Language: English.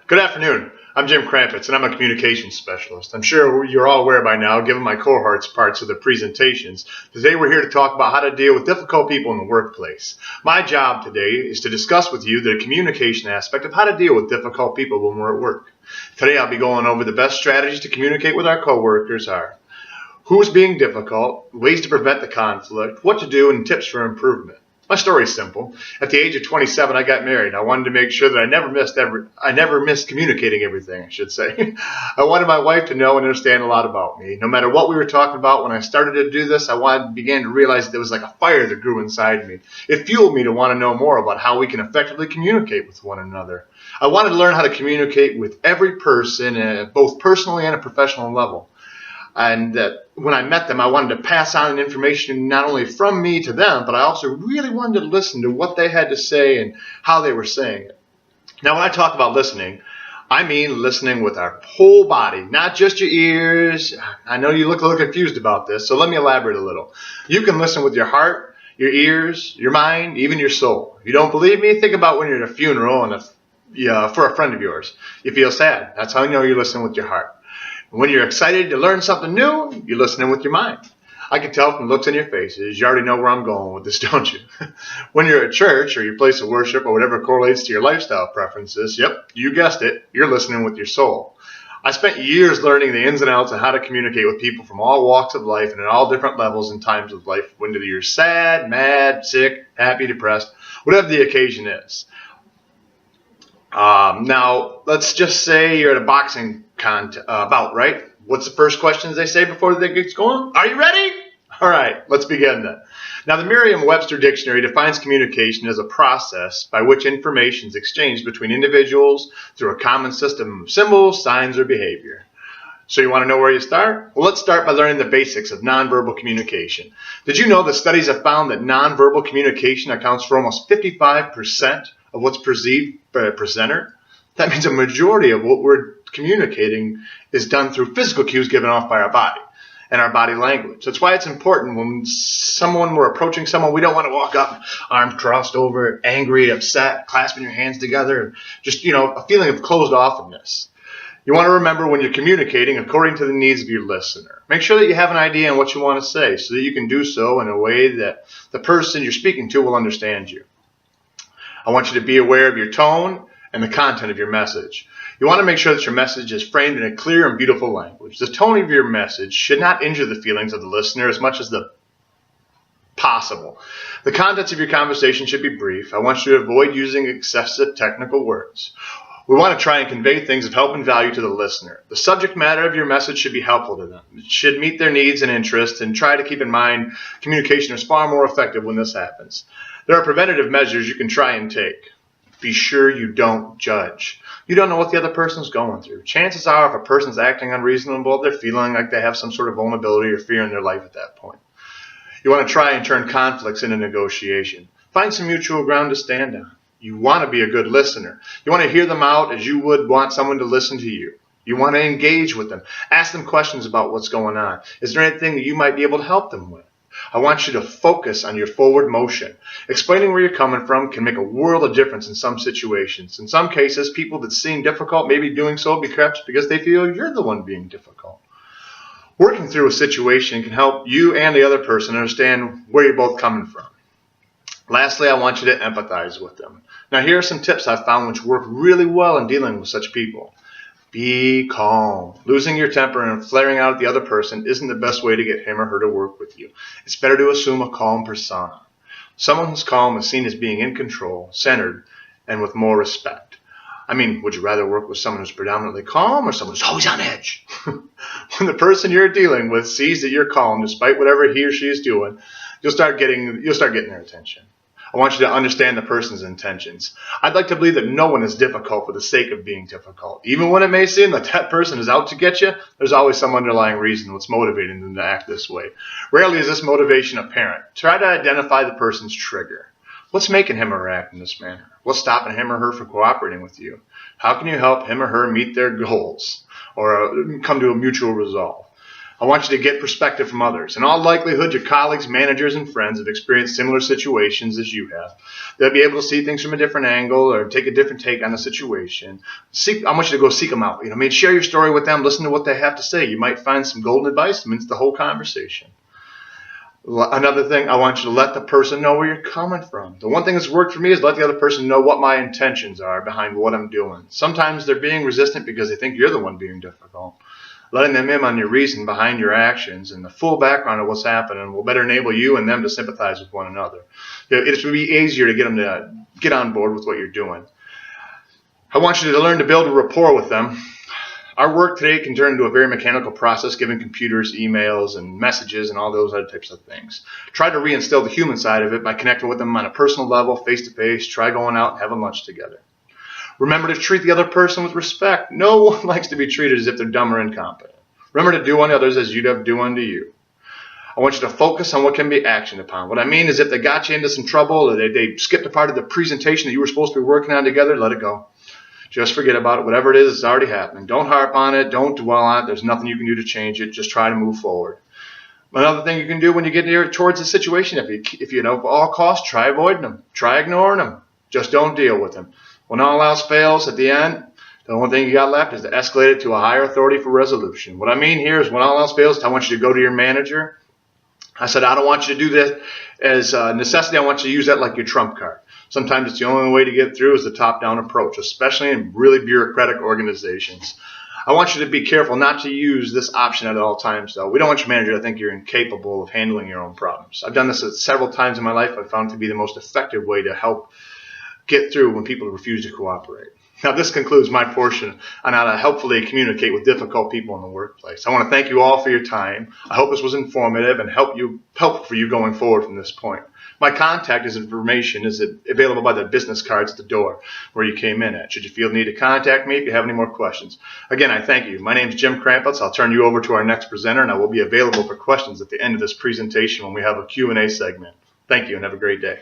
Good afternoon. I'm Jim Krampitz, and I'm a communications specialist. I'm sure you're all aware by now, given my cohorts parts of the presentations. Today we're here to talk about how to deal with difficult people in the workplace. My job today is to discuss with you the communication aspect of how to deal with difficult people when we're at work. Today I'll be going over the best strategies to communicate with our coworkers are who's being difficult, ways to prevent the conflict, what to do, and tips for improvement. My story's simple. At the age of 27, I got married. I wanted to make sure that I never missed communicating everything, I should say. I wanted my wife to know and understand a lot about me. No matter what we were talking about, when I started to do this, began to realize that there was like a fire that grew inside me. It fueled me to want to know more about how we can effectively communicate with one another. I wanted to learn how to communicate with every person, both personally and at a professional level. And when I met them, I wanted to pass on information not only from me to them, but I also really wanted to listen to what they had to say and how they were saying it. Now, when I talk about listening, I mean listening with our whole body, not just your ears. I know you look a little confused about this, so let me elaborate a little. You can listen with your heart, your ears, your mind, even your soul. If you don't believe me, think about when you're at a funeral for a friend of yours. You feel sad. That's how you know you're listening with your heart. When you're excited to learn something new, you're listening with your mind. I can tell from the looks on your faces, you already know where I'm going with this, don't you? When you're at church or your place of worship or whatever correlates to your lifestyle preferences, yep, you guessed it, you're listening with your soul. I spent years learning the ins and outs of how to communicate with people from all walks of life and at all different levels and times of life, whether you're sad, mad, sick, happy, depressed, whatever the occasion is. Now, let's just say you're at a boxing bout, right? What's the first questions they say before they get going? Are you ready? All right, let's begin then. Now, the Merriam-Webster Dictionary defines communication as a process by which information is exchanged between individuals through a common system of symbols, signs, or behavior. So you want to know where you start? Well, let's start by learning the basics of nonverbal communication. Did you know that studies have found that nonverbal communication accounts for almost 55% of what's perceived by a presenter? That means a majority of what we're communicating is done through physical cues given off by our body and our body language. That's why it's important when we're approaching someone, we don't want to walk up, arms crossed over, angry, upset, clasping your hands together, just, a feeling of closed offness. You want to remember when you're communicating according to the needs of your listener. Make sure that you have an idea on what you want to say so that you can do so in a way that the person you're speaking to will understand you. I want you to be aware of your tone and the content of your message. You want to make sure that your message is framed in a clear and beautiful language. The tone of your message should not injure the feelings of the listener as much as possible. The contents of your conversation should be brief. I want you to avoid using excessive technical words. We want to try and convey things of help and value to the listener. The subject matter of your message should be helpful to them. It should meet their needs and interests, and try to keep in mind communication is far more effective when this happens. There are preventative measures you can try and take. Be sure you don't judge. You don't know what the other person's going through. Chances are if a person's acting unreasonable, they're feeling like they have some sort of vulnerability or fear in their life at that point. You want to try and turn conflicts into negotiation. Find some mutual ground to stand on. You want to be a good listener. You want to hear them out as you would want someone to listen to you. You want to engage with them. Ask them questions about what's going on. Is there anything that you might be able to help them with? I want you to focus on your forward motion. Explaining where you're coming from can make a world of difference in some situations. In some cases, people that seem difficult may be doing so perhaps because they feel you're the one being difficult. Working through a situation can help you and the other person understand where you're both coming from. Lastly, I want you to empathize with them. Now, here are some tips I've found which work really well in dealing with such people. Be calm. Losing your temper and flaring out at the other person isn't the best way to get him or her to work with you. It's better to assume a calm persona. Someone who's calm is seen as being in control, centered, and with more respect. I mean, would you rather work with someone who's predominantly calm or someone who's always on edge? When the person you're dealing with sees that you're calm despite whatever he or she is doing, you'll start getting their attention. I want you to understand the person's intentions. I'd like to believe that no one is difficult for the sake of being difficult. Even when it may seem that that person is out to get you, there's always some underlying reason what's motivating them to act this way. Rarely is this motivation apparent. Try to identify the person's trigger. What's making him or her act in this manner? What's stopping him or her from cooperating with you? How can you help him or her meet their goals or come to a mutual resolve? I want you to get perspective from others. In all likelihood, your colleagues, managers, and friends have experienced similar situations as you have. They'll be able to see things from a different angle or take a different take on the situation. I want you to go seek them out. Share your story with them. Listen to what they have to say. You might find some golden advice amidst the whole conversation. Another thing, I want you to let the person know where you're coming from. The one thing that's worked for me is let the other person know what my intentions are behind what I'm doing. Sometimes they're being resistant because they think you're the one being difficult. Letting them in on your reason behind your actions and the full background of what's happening will better enable you and them to sympathize with one another. It will be easier to get them to get on board with what you're doing. I want you to learn to build a rapport with them. Our work today can turn into a very mechanical process, giving computers, emails, and messages, and all those other types of things. Try to reinstill the human side of it by connecting with them on a personal level, face-to-face. Try going out and having lunch together. Remember to treat the other person with respect. No one likes to be treated as if they're dumb or incompetent. Remember to do unto others as you'd have do unto you. I want you to focus on what can be actioned upon. What I mean is if they got you into some trouble or they skipped a part of the presentation that you were supposed to be working on together, let it go. Just forget about it. Whatever it is, it's already happening. Don't harp on it. Don't dwell on it. There's nothing you can do to change it. Just try to move forward. Another thing you can do when you get near towards the situation, if you know, at all costs, try avoiding them. Try ignoring them. Just don't deal with them. When all else fails, at the end, the only thing you got left is to escalate it to a higher authority for resolution. What I mean here is when all else fails, I want you to go to your manager. I said, I don't want you to do that as a necessity. I want you to use that like your trump card. Sometimes it's the only way to get through is the top-down approach, especially in really bureaucratic organizations. I want you to be careful not to use this option at all times, though. We don't want your manager to think you're incapable of handling your own problems. I've done this several times in my life. I've found it to be the most effective way to help get through when people refuse to cooperate. Now, this concludes my portion on how to helpfully communicate with difficult people in the workplace. I want to thank you all for your time. I hope this was informative and helpful for you going forward from this point. My contact information is available by the business cards at the door where you came in at. Should you feel the need to contact me if you have any more questions. Again, I thank you. My name is Jim Krampitz. I'll turn you over to our next presenter, and I will be available for questions at the end of this presentation when we have a Q&A segment. Thank you, and have a great day.